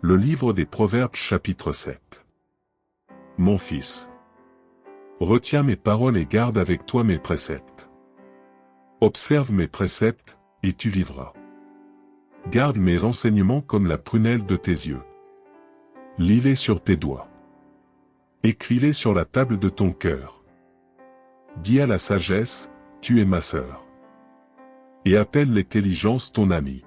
Le livre des Proverbes chapitre 7. Mon fils, retiens mes paroles et garde avec toi mes préceptes. Observe mes préceptes, et tu vivras. Garde mes enseignements comme la prunelle de tes yeux. Lis-les sur tes doigts. Écris-les sur la table de ton cœur. Dis à la sagesse, tu es ma sœur. Et appelle l'intelligence ton ami.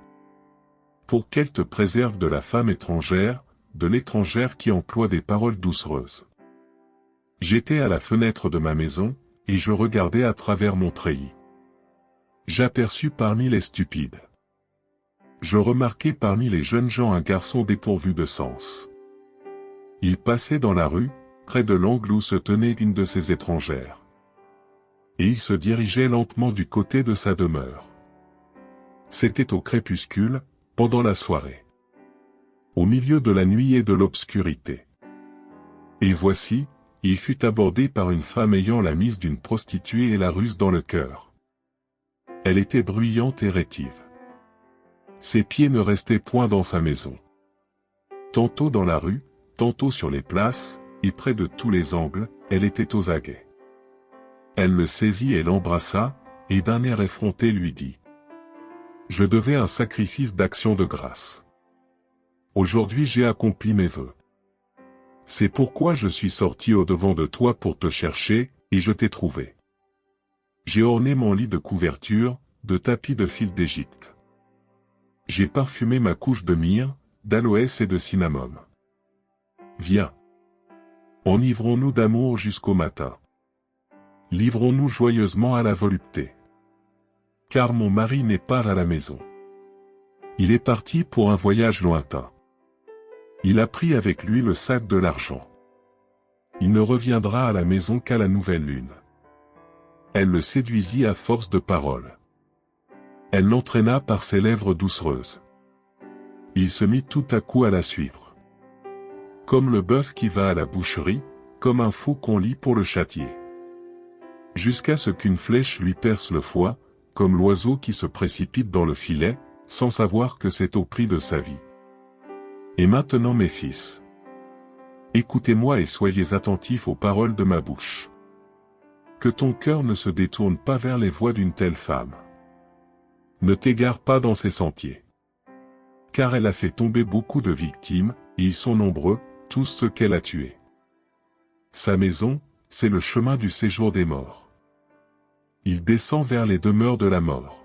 Pour qu'elle te préserve de la femme étrangère, de l'étrangère qui emploie des paroles doucereuses. J'étais à la fenêtre de ma maison, et je regardais à travers mon treillis. J'aperçus parmi les stupides. Je remarquai parmi les jeunes gens un garçon dépourvu de sens. Il passait dans la rue, près de l'angle où se tenait une de ces étrangères. Et il se dirigeait lentement du côté de sa demeure. C'était au crépuscule, pendant la soirée. Au milieu de la nuit et de l'obscurité. Et voici, il fut abordé par une femme ayant la mise d'une prostituée et la ruse dans le cœur. Elle était bruyante et rétive. Ses pieds ne restaient point dans sa maison. Tantôt dans la rue, tantôt sur les places, et près de tous les angles, elle était aux aguets. Elle le saisit et l'embrassa, et d'un air effronté lui dit : je devais un sacrifice d'action de grâce. Aujourd'hui j'ai accompli mes vœux. C'est pourquoi je suis sorti au-devant de toi pour te chercher, et je t'ai trouvé. J'ai orné mon lit de couverture, de tapis de fil d'Égypte. J'ai parfumé ma couche de myrrhe, d'aloès et de cinnamome. Viens. Enivrons-nous d'amour jusqu'au matin. Livrons-nous joyeusement à la volupté. Car mon mari n'est pas à la maison. Il est parti pour un voyage lointain. Il a pris avec lui le sac de l'argent. Il ne reviendra à la maison qu'à la nouvelle lune. Elle le séduisit à force de paroles. Elle l'entraîna par ses lèvres doucereuses. Il se mit tout à coup à la suivre. Comme le bœuf qui va à la boucherie, comme un fou qu'on lie pour le châtier. Jusqu'à ce qu'une flèche lui perce le foie, comme l'oiseau qui se précipite dans le filet, sans savoir que c'est au prix de sa vie. Et maintenant mes fils, écoutez-moi et soyez attentifs aux paroles de ma bouche. Que ton cœur ne se détourne pas vers les voies d'une telle femme. Ne t'égare pas dans ses sentiers. Car elle a fait tomber beaucoup de victimes, et ils sont nombreux, tous ceux qu'elle a tués. Sa maison, c'est le chemin du séjour des morts. Il descend vers les demeures de la mort.